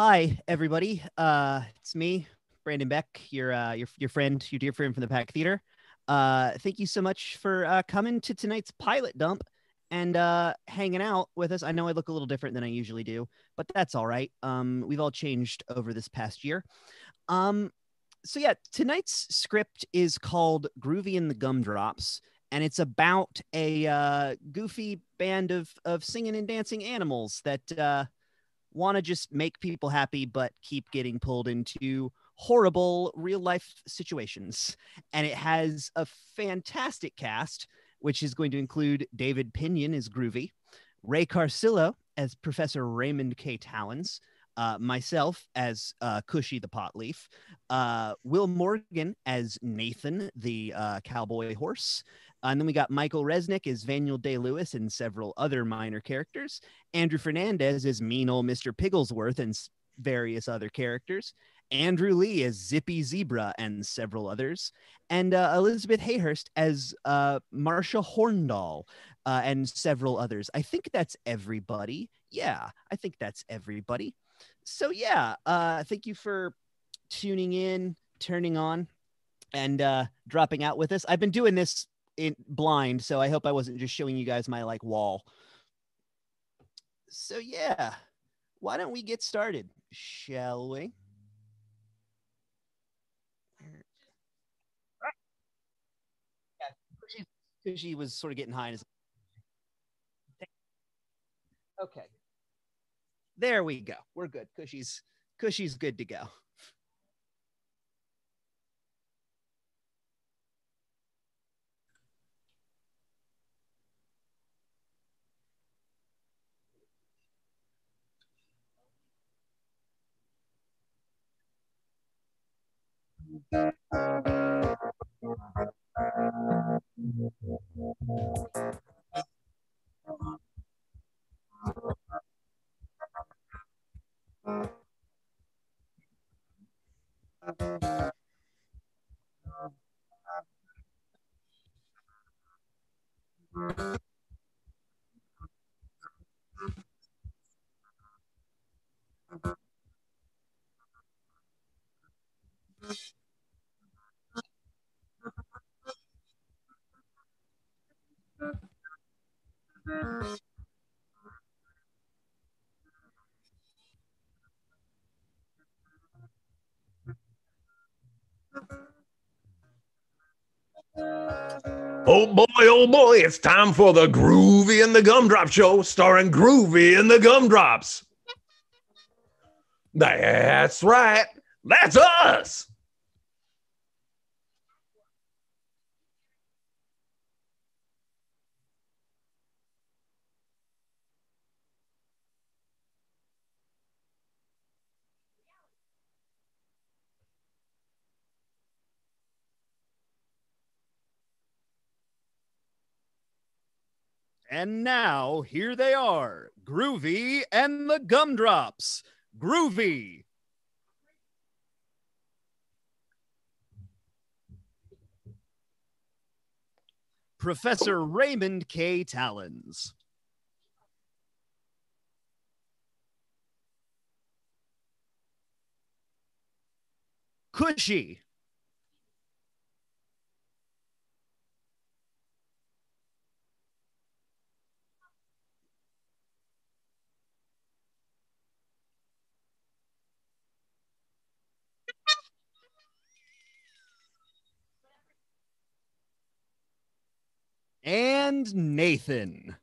Hi, everybody. It's me, Brandon Beck, your friend, your dear friend from the Pack Theater. Thank you so much for coming to tonight's pilot dump and hanging out with us. I know I look a little different than I usually do, but that's all right. We've all changed over this past year. Um, so yeah, tonight's script is called Groovy and the Gumdrops, and it's about a goofy band of singing and dancing animals that want to just make people happy, but keep getting pulled into horrible real life situations. And it has a fantastic cast, which is going to include David Pinion as Groovy, Ray Carcillo as Professor Raymond K. Talons, myself as Cushy the Potleaf, Will Morgan as Nathan the cowboy horse, and then we got Michael Resnick as Vaniel Day-Lewis and several other minor characters. Andrew Fernandez as mean old Mr. Pigglesworth and various other characters. Andrew Lee as Zippy Zebra and several others. And Elizabeth Hayhurst as Marcia Horndahl and several others. I think that's everybody. Yeah, I think that's everybody. So yeah, thank you for tuning in, turning on, and dropping out with us. I've been doing this in blind, so I hope I wasn't just showing you guys my like wall. So yeah, why don't we get started, shall we? Because she was sort of getting high. Okay, there we go. We're good. Cushy's good to go. Oh boy, it's time for the Groovy and the Gumdrop Show, starring Groovy and the Gumdrops. That's right. That's us. And now here they are, Groovy and the Gumdrops. Groovy. Professor Raymond K. Talons. Cushy. And Nathan.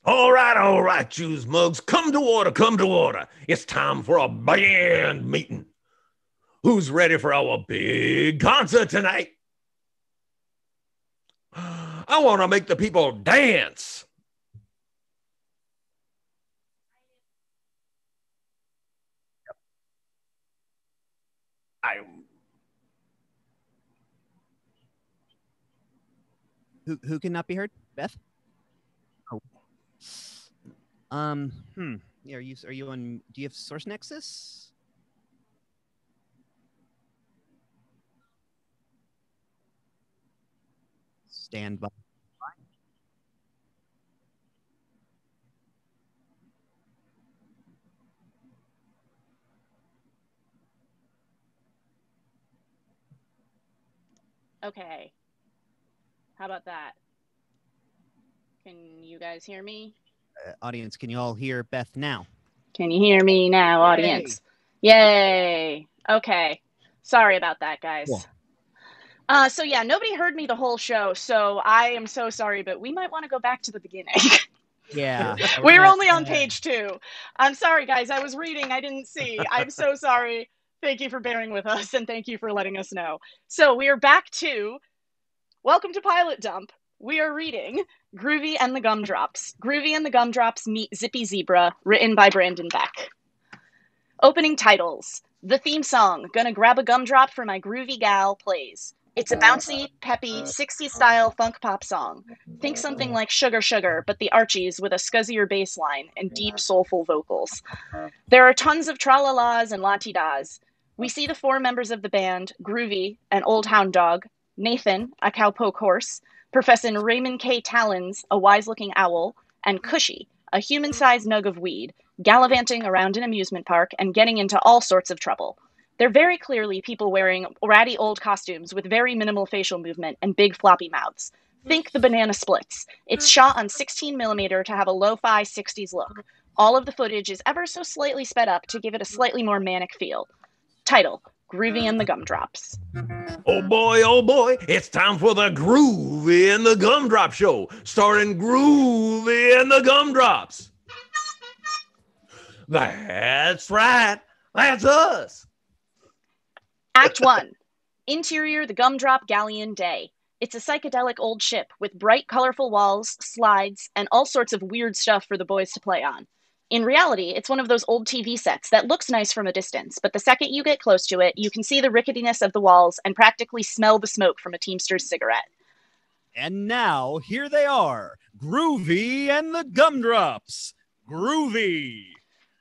All right, Jews mugs. Come to order, come to order. It's time for a band meeting. Who's ready for our big concert tonight? I want to make the people dance. I Who cannot be heard? Beth? Oh. Hmm. Are you on? Do you have Source Nexus? Stand by. Okay. How about that? Can you guys hear me? Audience, can you all hear Beth now? Can you hear me now, audience? Yay. Okay. Sorry about that, guys. So yeah, nobody heard me the whole show, so I am so sorry, but we might want to go back to the beginning. Yeah. We're only on page 2. I'm sorry, guys. I was reading. I didn't see. I'm so sorry. Thank you for bearing with us, and thank you for letting us know. So we are back to Welcome to Pilot Dump. We are reading Groovy and the Gumdrops. Groovy and the Gumdrops meet Zippy Zebra, written by Brandon Beck. Opening titles. The theme song, Gonna Grab a Gumdrop for My Groovy Gal, plays. It's a bouncy, peppy, 60s style funk pop song. Think something like Sugar Sugar, but the Archies with a scuzzier bass line and deep, soulful vocals. There are tons of tra-la-las and la-ti-das. We see the 4 members of the band, Groovy, an old hound dog, Nathan, a cowpoke horse, Professor Raymond K. Talons, a wise-looking owl, and Cushy, a human-sized nug of weed, gallivanting around an amusement park and getting into all sorts of trouble. They're very clearly people wearing ratty old costumes with very minimal facial movement and big floppy mouths. Think the Banana Splits. It's shot on 16mm to have a lo-fi 60s look. All of the footage is ever so slightly sped up to give it a slightly more manic feel. Title, Groovy and the Gumdrops. Oh boy, it's time for the Groovy and the Gumdrop Show, starring Groovy and the Gumdrops. That's right. That's us. Act 1. Interior, the Gumdrop Galleon Day. It's a psychedelic old ship with bright, colorful walls, slides, and all sorts of weird stuff for the boys to play on. In reality, it's one of those old TV sets that looks nice from a distance, but the second you get close to it, you can see the ricketiness of the walls and practically smell the smoke from a Teamster's cigarette. And now, here they are, Groovy and the Gumdrops. Groovy.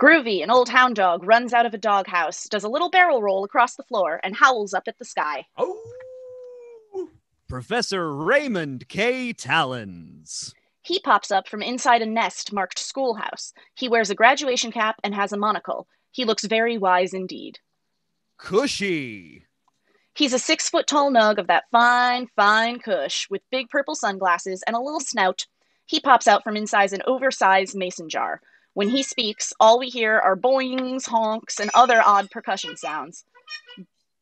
Groovy, an old hound dog, runs out of a doghouse, does a little barrel roll across the floor, and howls up at the sky. Oh. Professor Raymond K. Talons. He pops up from inside a nest marked schoolhouse. He wears a graduation cap and has a monocle. He looks very wise indeed. Cushy. He's a 6-foot-tall nug of that fine, fine cush with big purple sunglasses and a little snout. He pops out from inside an oversized mason jar. When he speaks, all we hear are boings, honks, and other odd percussion sounds.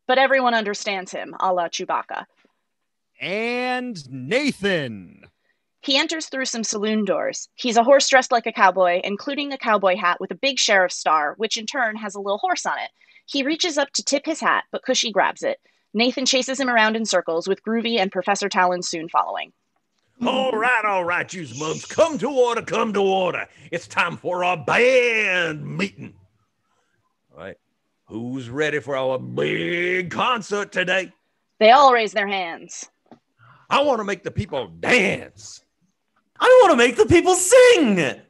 But everyone understands him, a la Chewbacca. And Nathan. He enters through some saloon doors. He's a horse dressed like a cowboy, including a cowboy hat with a big sheriff's star, which in turn has a little horse on it. He reaches up to tip his hat, but Cushy grabs it. Nathan chases him around in circles, with Groovy and Professor Talon soon following. All right, you smubs. Come to order, come to order. It's time for a band meeting. All right. Who's ready for our big concert today? They all raise their hands. I want to make the people dance. I want to make the people sing.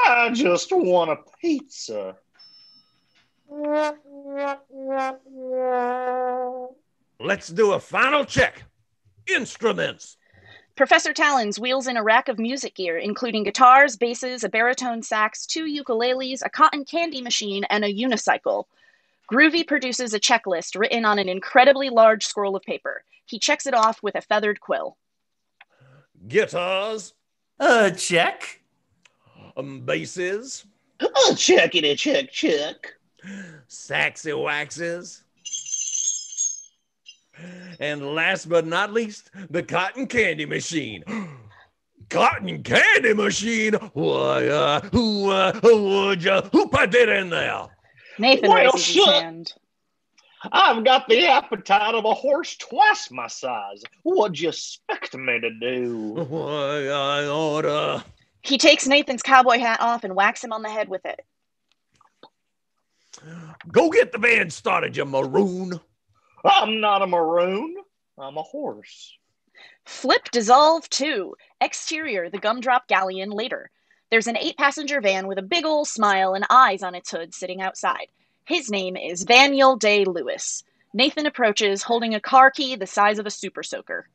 I just want a pizza. Let's do a final check. Instruments. Professor Talons wheels in a rack of music gear, including guitars, basses, a baritone sax, 2 ukuleles, a cotton candy machine, and a unicycle. Groovy produces a checklist written on an incredibly large scroll of paper. He checks it off with a feathered quill. Guitars. Check. Basses. Checkity check. Saxy waxes. And last but not least, the cotton candy machine. Cotton candy machine? Why, who put it in there? Nathan Well, raises his shit. hand. I've got the appetite of a horse twice my size. What'd you expect me to do? Why, I oughta. He takes Nathan's cowboy hat off and whacks him on the head with it. Go get the band started, you maroon. I'm not a maroon. I'm a horse. Flip Dissolve 2. Exterior, the Gumdrop Galleon later. There's an 8-passenger van with a big ol' smile and eyes on its hood sitting outside. His name is Vaniel Day-Lewis. Nathan approaches, holding a car key the size of a super soaker.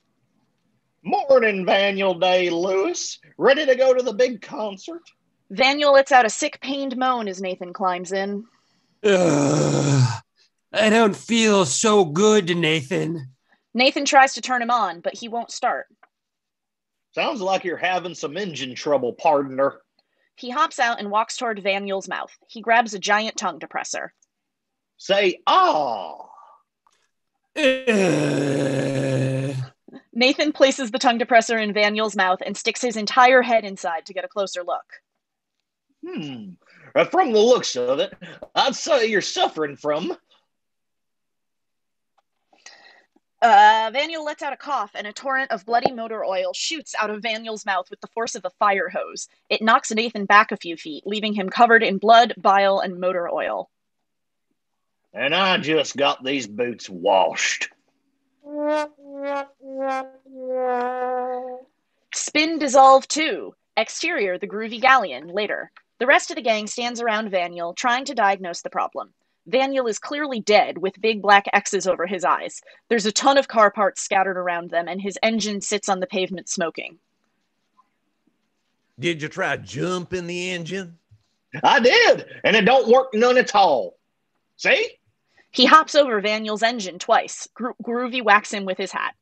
Morning, Vaniel Day-Lewis. Ready to go to the big concert? Vaniel lets out a sick, pained moan as Nathan climbs in. I don't feel so good, Nathan. Nathan tries to turn him on, but he won't start. Sounds like you're having some engine trouble, partner. He hops out and walks toward Vaniel's mouth. He grabs a giant tongue depressor. Say, ah. Nathan places the tongue depressor in Vaniel's mouth and sticks his entire head inside to get a closer look. From the looks of it, I'd say you're suffering from... Vaniel lets out a cough, and a torrent of bloody motor oil shoots out of Vaniel's mouth with the force of a fire hose. It knocks Nathan back a few feet, leaving him covered in blood, bile, and motor oil. And I just got these boots washed. Spin Dissolve 2. Exterior, the Groovy Galleon, later. The rest of the gang stands around Vaniel, trying to diagnose the problem. Vaniel is clearly dead, with big black X's over his eyes. There's a ton of car parts scattered around them, and his engine sits on the pavement smoking. Did you try jumping the engine? I did, and it don't work none at all. See? He hops over Vaniel's engine twice. Groovy whacks him with his hat.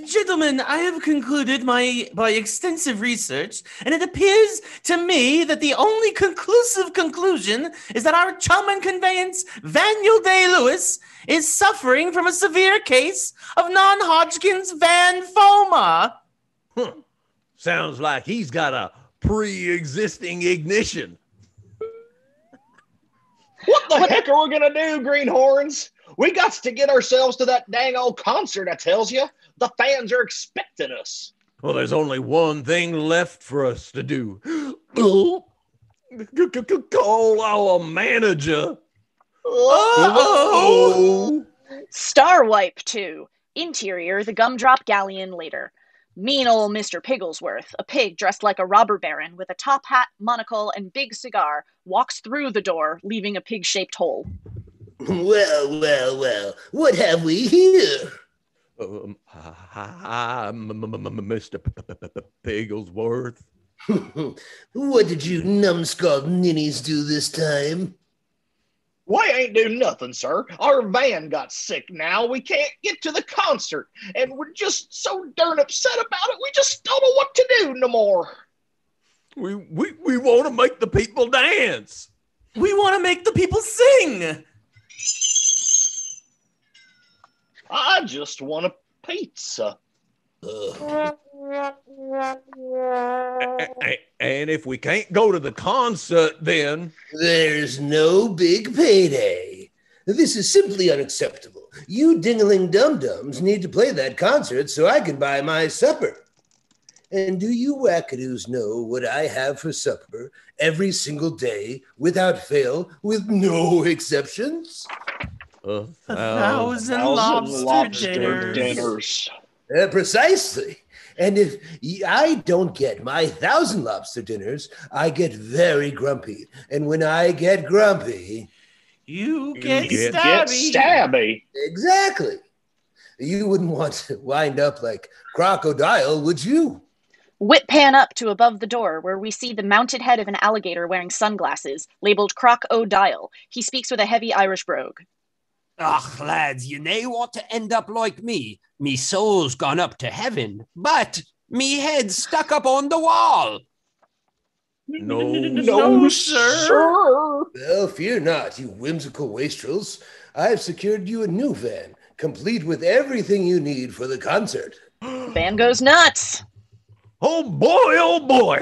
Gentlemen, I have concluded by extensive research, and it appears to me that the only conclusive conclusion is that our chum and conveyance, Vaniel Day-Lewis, is suffering from a severe case of non-Hodgkin's vanfoma. Sounds like he's got a pre-existing ignition. What the heck are we going to do, Greenhorns? We got to get ourselves to that dang old concert, I tells you. The fans are expecting us. Well, there's only one thing left for us to do. Call our manager. Oh! Star Wipe 2. Interior, the Gumdrop Galleon later. Mean old Mr. Pigglesworth, a pig dressed like a robber baron with a top hat, monocle, and big cigar, walks through the door, leaving a pig-shaped hole. Well, what have we here? Hi, Mr. Pigglesworth. What did you numbskull ninnies do this time? We ain't do nothing, sir. Our van got sick now. We can't get to the concert, and we're just so darn upset about it. We just don't know what to do no more. We want to make the people dance. We want to make the people sing. I just want a pizza. And if we can't go to the concert, then... There's no big payday. This is simply unacceptable. You dingling dum-dums need to play that concert so I can buy my supper. And do you wackadoos know what I have for supper every single day, without fail, with no exceptions? 1,000 lobster dinners. Precisely. And if I don't get my 1,000 lobster dinners, I get very grumpy. And when I get grumpy... You get stabby. Exactly. You wouldn't want to wind up like Crocodile, would you? Whip pan up to above the door, where we see the mounted head of an alligator wearing sunglasses, labeled Croc-O-Dial. He speaks with a heavy Irish brogue. Ach, lads, you nae want to end up like me. Me soul's gone up to heaven, but me head's stuck up on the wall. No, sir. Well, fear not, you whimsical wastrels. I've secured you a new van, complete with everything you need for the concert. Van goes nuts. Oh boy, boy.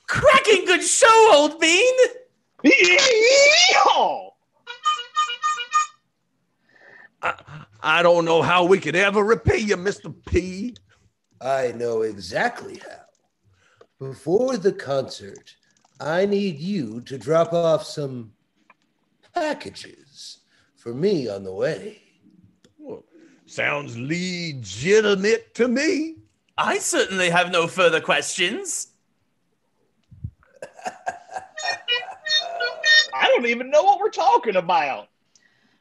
Cracking good show, old bean. Yeehaw! I don't know how we could ever repay you, Mr. P. I know exactly how. Before the concert, I need you to drop off some packages for me on the way. Sounds legitimate to me. I certainly have no further questions. I don't even know what we're talking about.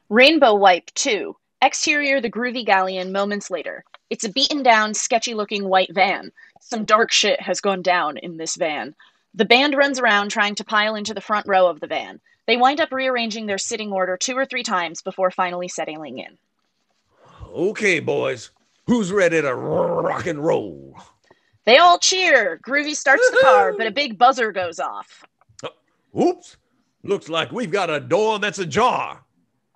Rainbow Wipe 2. Exterior the Groovy Galleon moments later. It's a beaten down, sketchy looking white van. Some dark shit has gone down in this van. The band runs around trying to pile into the front row of the van. They wind up rearranging their sitting order 2 or 3 times before finally settling in. Okay, boys. Who's ready to rock and roll? They all cheer. Groovy starts the car, but a big buzzer goes off. Oops. Looks like we've got a door that's ajar.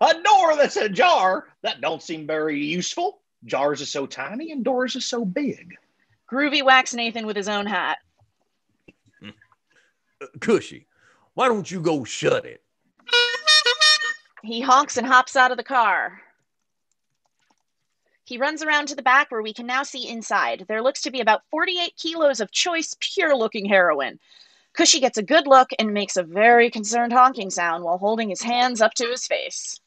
A door that's ajar? That don't seem very useful. Jars are so tiny and doors are so big. Groovy whacks Nathan with his own hat. Cushy, why don't you go shut it? He honks and hops out of the car. He runs around to the back where we can now see inside. There looks to be about 48 kilos of choice, pure-looking heroin. Cushy gets a good look and makes a very concerned honking sound while holding his hands up to his face.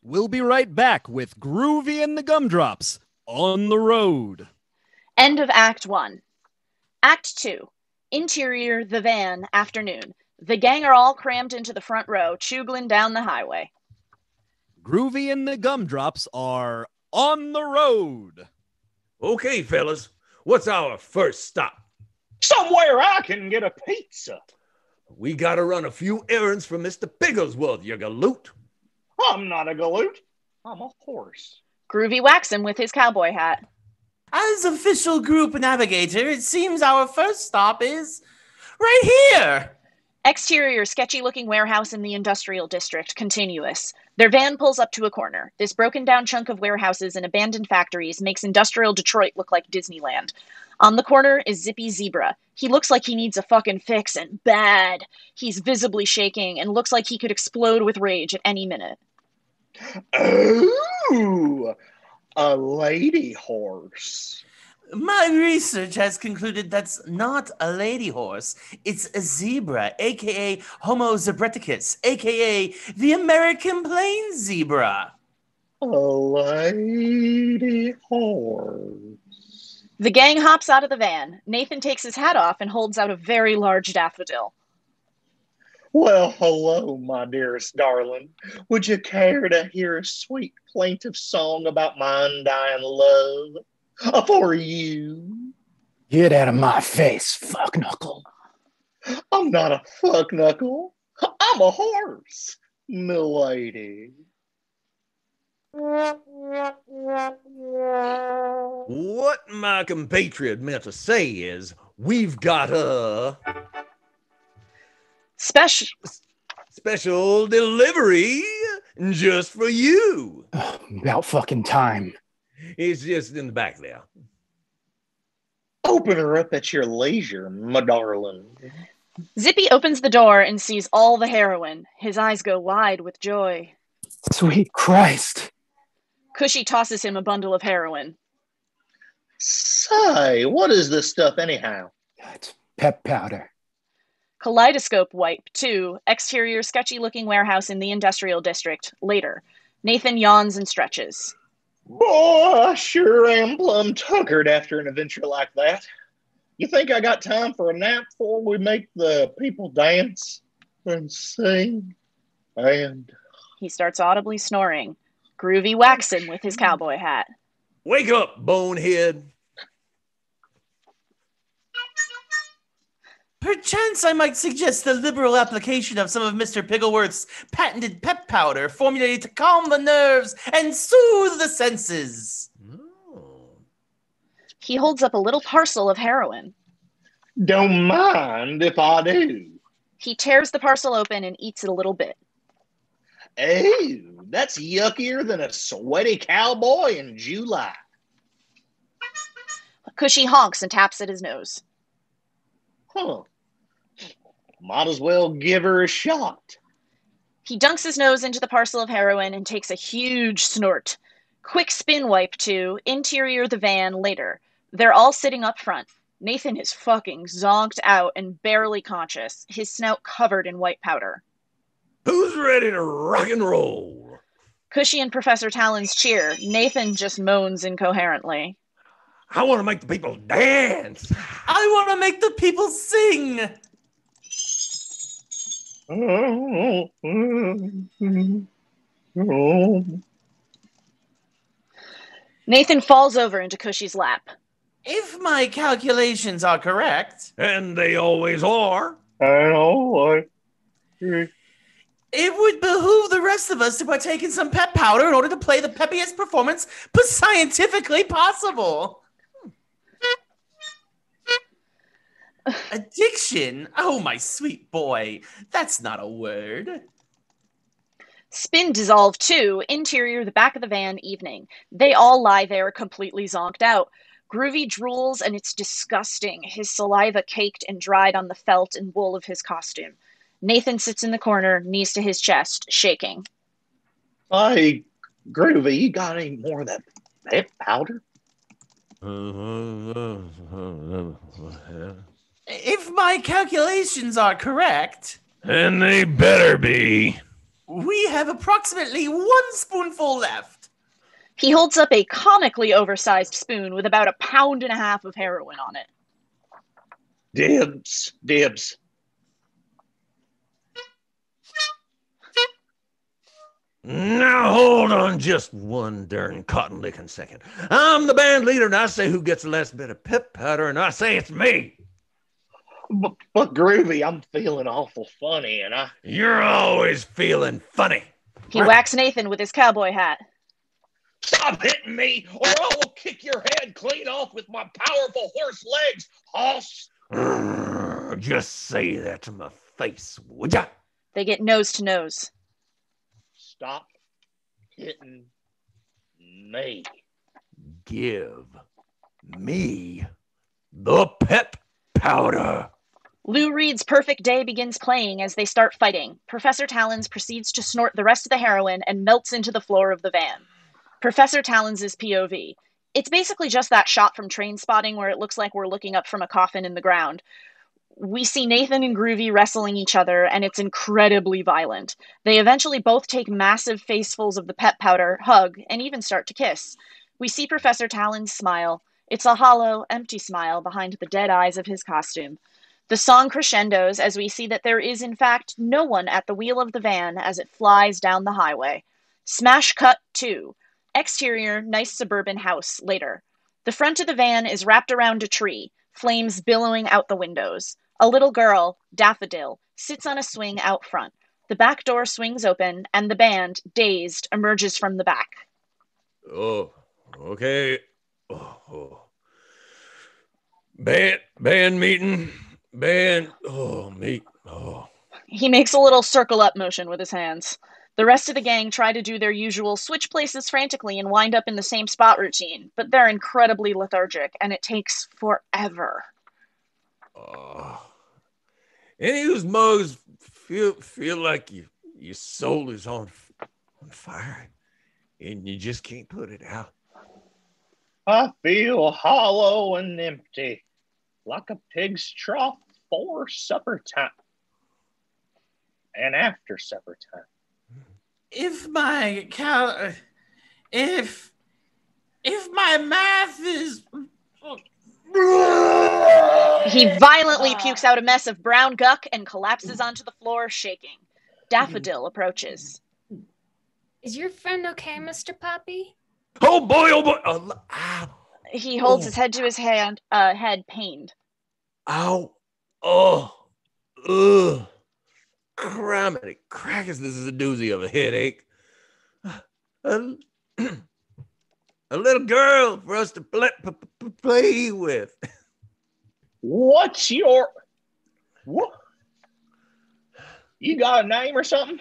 We'll be right back with Groovy and the Gumdrops on the road. End of Act 1. Act 2. Interior, the van, afternoon. The gang are all crammed into the front row, chugling down the highway. Groovy and the Gumdrops are on the road. Okay, fellas, what's our first stop? Somewhere I can get a pizza. We gotta run a few errands for Mr. Bigglesworth, you galoot. I'm not a galoot. I'm a horse. Groovy whacks him with his cowboy hat. As official group navigator, it seems our first stop is right here. Exterior, sketchy-looking warehouse in the industrial district, continuous. Their van pulls up to a corner. This broken-down chunk of warehouses and abandoned factories makes industrial Detroit look like Disneyland. On the corner is Zippy Zebra. He looks like he needs a fucking fix, and bad. He's visibly shaking and looks like he could explode with rage at any minute. Ooh, a lady horse. My research has concluded that's not a lady horse. It's a zebra, aka Homo zebreticus, aka the American plains zebra. A lady horse. The gang hops out of the van. Nathan takes his hat off and holds out a very large daffodil. Well, hello, my dearest darling. Would you care to hear a sweet plaintive song about my undying love? For you. Get out of my face, fuck knuckle. I'm not a fuck knuckle. I'm a horse, milady. What my compatriot meant to say is, we've got a special delivery just for you. About fucking time. It's just in the back there. Open her up at your leisure, my darling. Zippy opens the door and sees all the heroin. His eyes go wide with joy. Sweet Christ. Cushy tosses him a bundle of heroin. Say, what is this stuff anyhow? It's pep powder. Kaleidoscope Wipe 2. Exterior sketchy-looking warehouse in the industrial district. Later. Nathan yawns and stretches. Boy, I sure am plumb tuckered after an adventure like that. You think I got time for a nap before we make the people dance and sing? And he starts audibly snoring. Groovy whacks him with his cowboy hat. Wake up, bonehead. Perchance I might suggest the liberal application of some of Mr. Piggleworth's patented pep powder formulated to calm the nerves and soothe the senses. Oh. He holds up a little parcel of heroin. Don't mind if I do. He tears the parcel open and eats it a little bit. Ew, that's yuckier than a sweaty cowboy in July. Cushy honks and taps at his nose. Huh. Might as well give her a shot. He dunks his nose into the parcel of heroin and takes a huge snort. Quick spin wipe to interior the van later. They're all sitting up front. Nathan is fucking zonked out and barely conscious, his snout covered in white powder. Who's ready to rock and roll? Cushy and Professor Talons cheer. Nathan just moans incoherently. I want to make the people dance. I want to make the people sing. Nathan falls over into Cushy's lap. If my calculations are correct, And they always are. it would behoove the rest of us to partake in some pep powder in order to play the peppiest performance scientifically possible. Addiction? Oh, my sweet boy. That's not a word. Spin Dissolve 2, interior the back of the van, evening. They all lie there completely zonked out. Groovy drools and it's disgusting, his saliva caked and dried on the felt and wool of his costume. Nathan sits in the corner, knees to his chest, shaking. Hey, Groovy, you got any more of that pep powder? If my calculations are correct, And they better be. we have approximately 1 spoonful left. He holds up a comically oversized spoon with about 1.5 pounds of heroin on it. Dibs, dibs. Now hold on just one darn cotton licking second. I'm the band leader, and I say who gets the last bit of pep powder, and I say it's me. But Groovy, I'm feeling awful funny, and You're always feeling funny. He whacks Nathan with his cowboy hat. Stop hitting me, or I will kick your head clean off with my powerful horse legs, hoss. Just say that to my face, would ya? They get nose to nose. Stop hitting me. Give me the pep powder. Lou Reed's Perfect Day begins playing as they start fighting. Professor Talons proceeds to snort the rest of the heroin and melts into the floor of the van. Professor Talons' POV. It's basically just that shot from Train Spotting where it looks like we're looking up from a coffin in the ground. We see Nathan and Groovy wrestling each other, and it's incredibly violent. They eventually both take massive facefuls of the pep powder, hug, and even start to kiss. We see Professor Talons smile. It's a hollow, empty smile behind the dead eyes of his costume. The song crescendos as we see that there is, in fact, no one at the wheel of the van as it flies down the highway. Smash cut 2. Exterior, nice suburban house, later. The front of the van is wrapped around a tree, flames billowing out the windows. A little girl, Daffodil, sits on a swing out front. The back door swings open, and the band, dazed, emerges from the back. Oh, okay. Oh. Band meeting. Band. Oh, meet. Oh. He makes a little circle up motion with his hands. The rest of the gang try to do their usual switch places frantically and wind up in the same spot routine, but they're incredibly lethargic, and it takes forever. Any of those mugs feel like your soul is on fire, and you just can't put it out. I feel hollow and empty, like a pig's trough for supper time and after supper time. If my math is... He violently pukes out a mess of brown guck and collapses onto the floor, shaking. Daffodil approaches. Is your friend okay, Mr. Poppy? Oh boy! Ow. He holds his head to his head, pained. Ow. Oh. Ugh. Criminy crackers, this is a doozy of a headache. A little girl for us to play with. What's your... What? You got a name or something?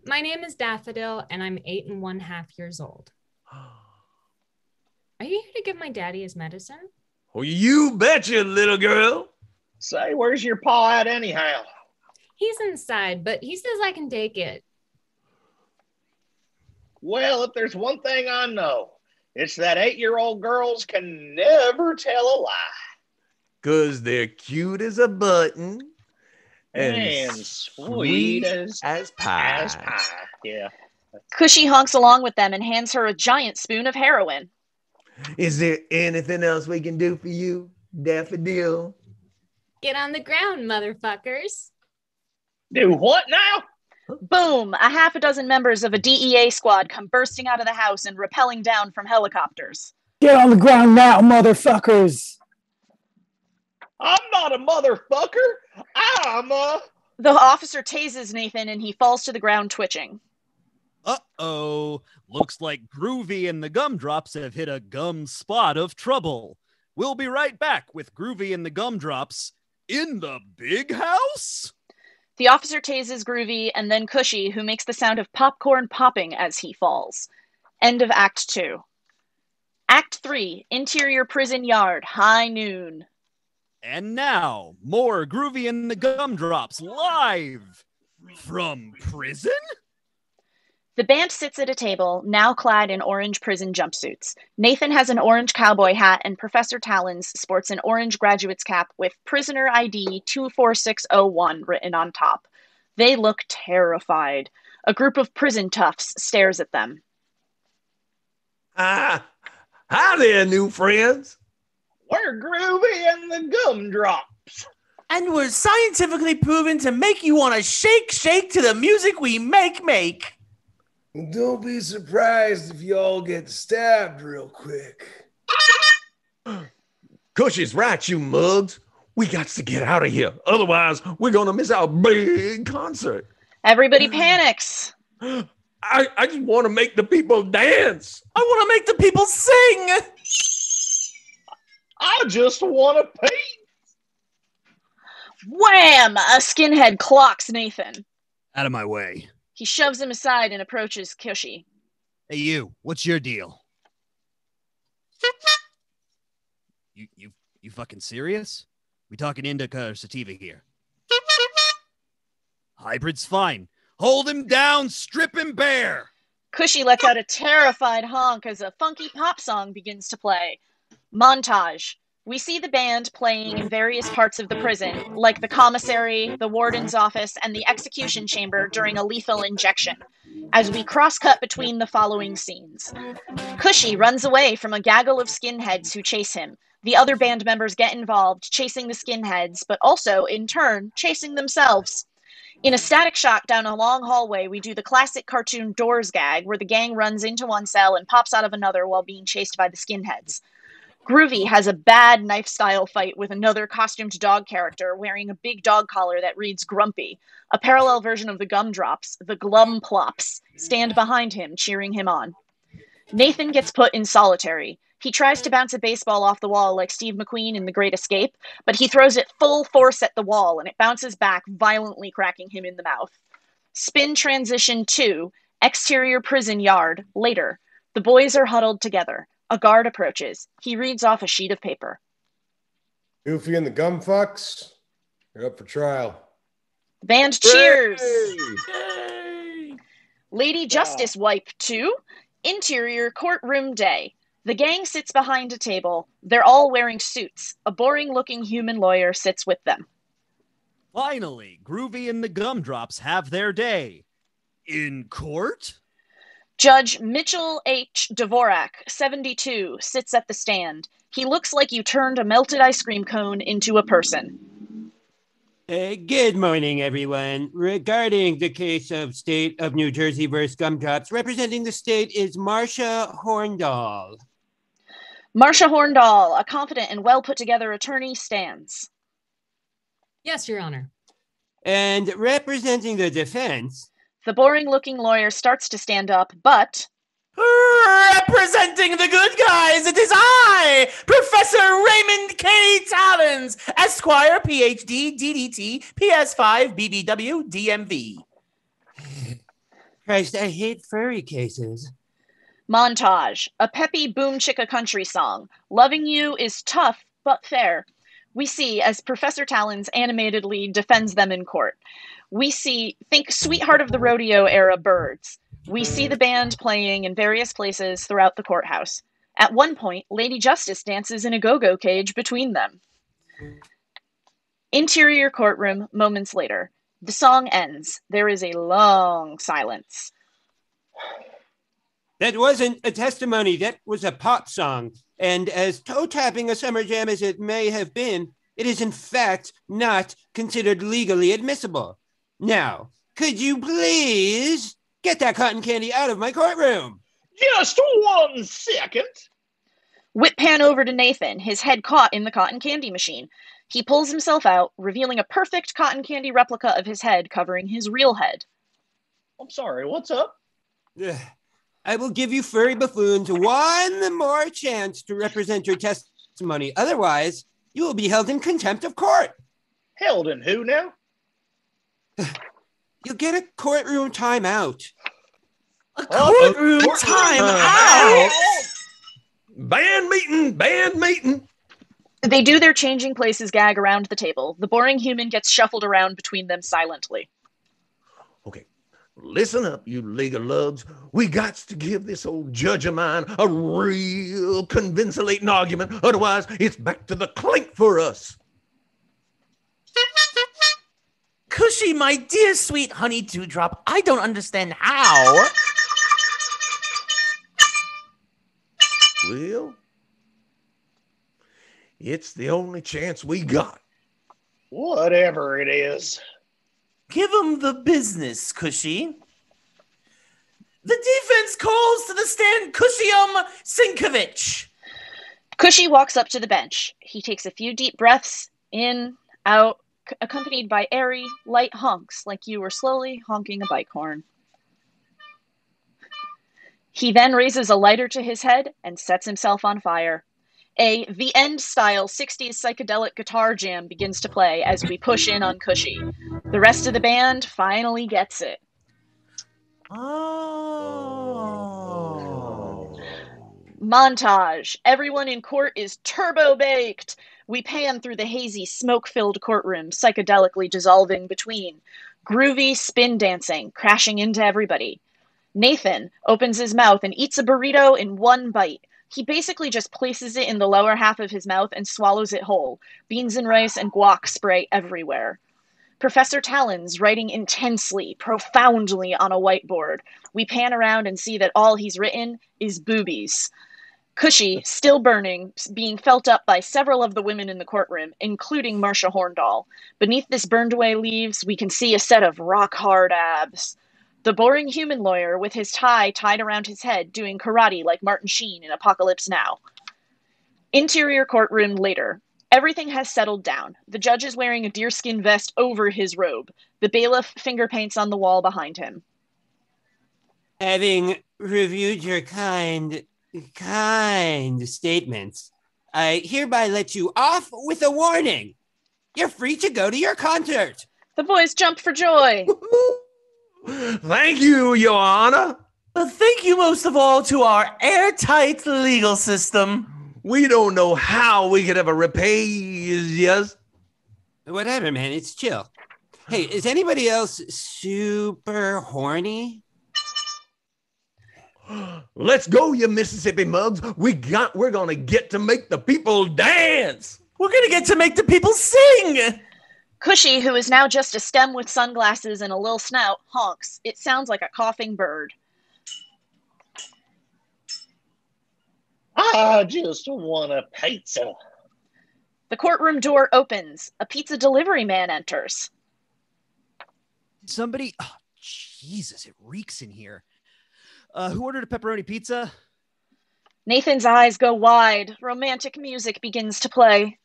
My name is Daffodil, and I'm 8 1/2 years old. Are you here to give my daddy his medicine? Well, you betcha, little girl. Say, where's your paw at anyhow? He's inside, but he says I can take it. Well, if there's one thing I know, it's that 8-year-old girls can never tell a lie. 'Cause they're cute as a button And sweet as pie. as pie. Yeah. Cushy honks along with them and hands her a giant spoon of heroin. Is there anything else we can do for you, Daffodil? Get on the ground, motherfuckers. Do what now? Boom! A half a dozen members of a DEA squad come bursting out of the house and rappelling down from helicopters. Get on the ground now, motherfuckers! I'm not a motherfucker. I'm a... The officer tases Nathan and he falls to the ground twitching. Uh-oh. Looks like Groovy and the Gumdrops have hit a gum spot of trouble. We'll be right back with Groovy and the Gumdrops in the big house. The officer tases Groovy and then Cushy, who makes the sound of popcorn popping as he falls. End of Act 2. Act 3, Interior Prison Yard, high noon. And now, more Groovy and the Gumdrops live from prison? The band sits at a table, now clad in orange prison jumpsuits. Nathan has an orange cowboy hat, and Professor Talons sports an orange graduate's cap with Prisoner ID 24601 written on top. They look terrified. A group of prison toughs stares at them. Hi there, new friends. We're Groovy and the Gumdrops. And we're scientifically proven to make you want to shake to the music we make. Don't be surprised if you all get stabbed real quick. Cushy's right, you mugs. We got to get out of here. Otherwise, we're going to miss our big concert. Everybody panics. I just want to make the people dance. I want to make the people sing. I just want to pee. Wham! A skinhead clocks Nathan. Out of my way. He shoves him aside and approaches Cushy. Hey, you. What's your deal? You fucking serious? We talking indica or sativa here? Hybrid's fine. Hold him down, strip him bare. Cushy lets out a terrified honk as a funky pop song begins to play. Montage. We see the band playing in various parts of the prison, like the commissary, the warden's office, and the execution chamber during a lethal injection, as we cross-cut between the following scenes. Cushy runs away from a gaggle of skinheads who chase him. The other band members get involved, chasing the skinheads, but also, in turn, chasing themselves. In a static shot down a long hallway, we do the classic cartoon Doors gag, where the gang runs into one cell and pops out of another while being chased by the skinheads. Groovy has a bad knife-style fight with another costumed dog character wearing a big dog collar that reads Grumpy. A parallel version of the Gumdrops, the Glum-Plops, stand behind him, cheering him on. Nathan gets put in solitary. He tries to bounce a baseball off the wall like Steve McQueen in The Great Escape, but he throws it full force at the wall and it bounces back, violently cracking him in the mouth. Spin transition 2, exterior prison yard, later. The boys are huddled together. A guard approaches. He reads off a sheet of paper. Goofy and the Gumfucks, you're up for trial. The band cheers. Yay! Lady Justice Wipe 2, interior courtroom day. The gang sits behind a table. They're all wearing suits. A boring-looking human lawyer sits with them. Finally, Groovy and the Gumdrops have their day. In court? Judge Mitchell H. Dvorak, 72, sits at the stand. He looks like you turned a melted ice cream cone into a person. Good morning, everyone. Regarding the case of State of New Jersey versus Gumdrops, representing the state is Marcia Horndahl. Marcia Horndahl, a confident and well-put-together attorney, stands. Yes, Your Honor. And representing the defense... The boring-looking lawyer starts to stand up, but... Representing the good guys, it is I, Professor Raymond K. Talons, Esquire, PhD, DDT, PS5, BBW, DMV. Christ, I hate furry cases. Montage. A peppy boom chicka country song. Loving you is tough, but fair. We see as Professor Talons animatedly defends them in court. We see, think Sweetheart of the Rodeo era birds. We see the band playing in various places throughout the courthouse. At one point, Lady Justice dances in a go-go cage between them. Interior courtroom, moments later. The song ends. There is a long silence. That wasn't a testimony. That was a pop song. And as toe-tapping a summer jam as it may have been, it is in fact not considered legally admissible. Now, could you please get that cotton candy out of my courtroom? Just 1 second. Whip pan over to Nathan, his head caught in the cotton candy machine. He pulls himself out, revealing a perfect cotton candy replica of his head covering his real head. I'm sorry, what's up? I will give you furry buffoons one more chance to represent your testimony. Otherwise, you will be held in contempt of court. Held in who now? You'll get a courtroom timeout. A courtroom timeout? Band meeting. They do their changing places gag around the table. The boring human gets shuffled around between them silently. Okay, listen up, you legal lugs. We got to give this old judge of mine a real convincing argument. Otherwise, it's back to the clink for us. Cushy, my dear sweet honey dewdrop, I don't understand how. Well, it's the only chance we got. Whatever it is. Give him the business, Cushy. The defense calls to the stand Cushium Sinkovich. Cushy walks up to the bench. He takes a few deep breaths, in, out, accompanied by airy, light honks, like you were slowly honking a bike horn. He then raises a lighter to his head and sets himself on fire. A The End style 60s psychedelic guitar jam begins to play as we push in on Cushy. The rest of the band finally gets it. Oh. Montage. Everyone in court is turbo baked. We pan through the hazy, smoke-filled courtroom, psychedelically dissolving between. Groovy spin dancing, crashing into everybody. Nathan opens his mouth and eats a burrito in one bite. He basically just places it in the lower half of his mouth and swallows it whole. Beans and rice and guac spray everywhere. Professor Talon's writing intensely, profoundly on a whiteboard. We pan around and see that all he's written is boobies. Cushy, still burning, being felt up by several of the women in the courtroom, including Marcia Horndahl. Beneath this burned-away leaves, we can see a set of rock-hard abs. The boring human lawyer, with his tie tied around his head, doing karate like Martin Sheen in Apocalypse Now. Interior courtroom later. Everything has settled down. The judge is wearing a deerskin vest over his robe. The bailiff finger paints on the wall behind him. Having reviewed your kind statements, I hereby let you off with a warning. You're free to go to your concert. The boys jump for joy. Thank you, Your Honor. But thank you most of all to our airtight legal system. We don't know how we could ever repay yes. Whatever, man. It's chill. Hey, is anybody else super horny? Let's go, you Mississippi mugs. We're gonna get to make the people dance. We're gonna get to make the people sing. Cushy, who is now just a stem with sunglasses and a little snout, honks. It sounds like a coughing bird. I just want a pizza. The courtroom door opens. A pizza delivery man enters. Somebody, oh, Jesus, it reeks in here. Who ordered a pepperoni pizza? Nathan's eyes go wide. Romantic music begins to play.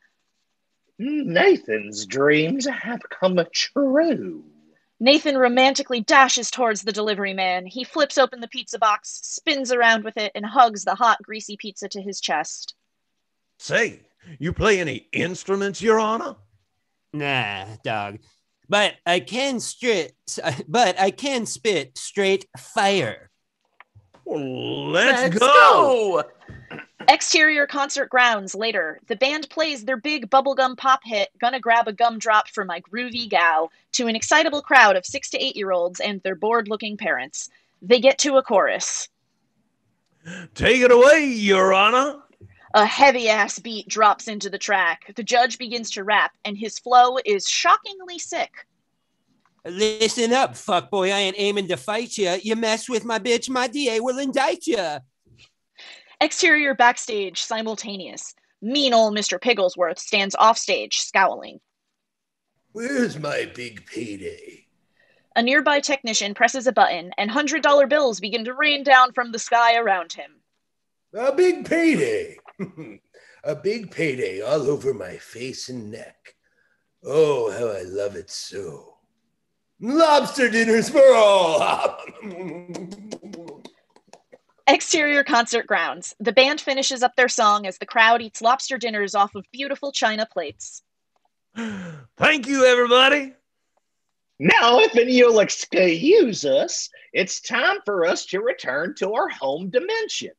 Nathan's dreams have come true. Nathan romantically dashes towards the delivery man. He flips open the pizza box, spins around with it, and hugs the hot, greasy pizza to his chest. Say, you play any instruments, Your Honor? Nah, dog. But I can spit straight fire. Well, let's go. Exterior concert grounds later. The band plays their big bubblegum pop hit, Gonna Grab a Gumdrop for My Groovy Gal, to an excitable crowd of 6 to 8-year-olds and their bored-looking parents. They get to a chorus. Take it away, Your Honor. A heavy-ass beat drops into the track. The judge begins to rap, and his flow is shockingly sick. Listen up, fuckboy. I ain't aiming to fight you. You mess with my bitch, my DA will indict you. Exterior backstage, simultaneous. Mean old Mr. Pigglesworth stands offstage, scowling. Where's my big payday? A nearby technician presses a button, and $100 bills begin to rain down from the sky around him. A big payday. A big payday all over my face and neck. Oh, how I love it so. Lobster dinners for all. Exterior concert grounds. The band finishes up their song as the crowd eats lobster dinners off of beautiful china plates. Thank you, everybody. Now, if you'll excuse us, it's time for us to return to our home dimension.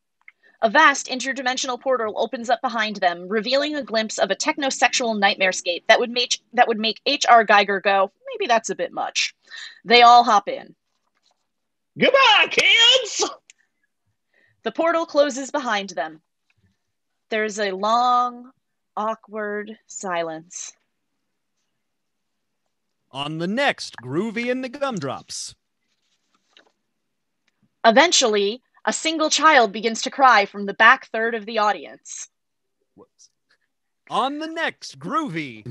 A vast interdimensional portal opens up behind them, revealing a glimpse of a technosexual nightmarescape that would make H.R. Geiger go, maybe that's a bit much. They all hop in. Goodbye, kids! The portal closes behind them. There's a long, awkward silence. On the next Groovy and the Gumdrops. Eventually, a single child begins to cry from the back third of the audience. Whoops. On the next Groovy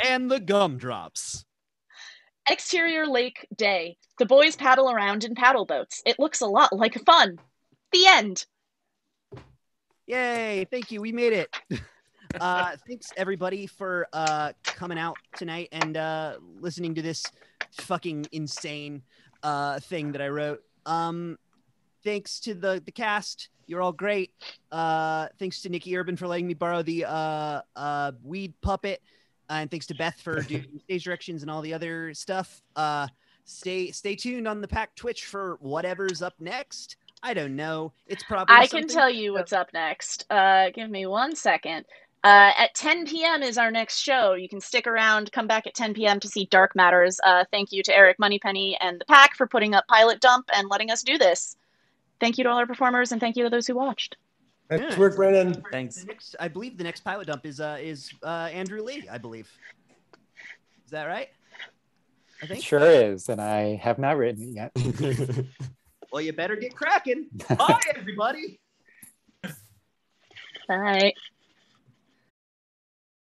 and the Gumdrops. Exterior lake day. The boys paddle around in paddle boats. It looks a lot like fun. The end. Yay, thank you. We made it. Thanks everybody for coming out tonight and listening to this fucking insane thing that I wrote. Thanks to the cast. You're all great. Thanks to Nikki Urban for letting me borrow the weed puppet. And thanks to Beth for doing stage directions and all the other stuff. Stay tuned on the Pack Twitch for whatever's up next. I don't know. It's probably I can tell you what's up next. Give me 1 second. At 10 p.m. is our next show. You can stick around, come back at 10 p.m. to see Dark Matters. Thank you to Eric Moneypenny and the Pack for putting up Pilot Dump and letting us do this. Thank you to all our performers, and thank you to those who watched. Nice work, Brandon. Thanks. I believe the next Pilot Dump is Andrew Lee, I believe. Is that right? I think. It sure is, and I have not written it yet. Well, you better get cracking. Bye, everybody. Bye.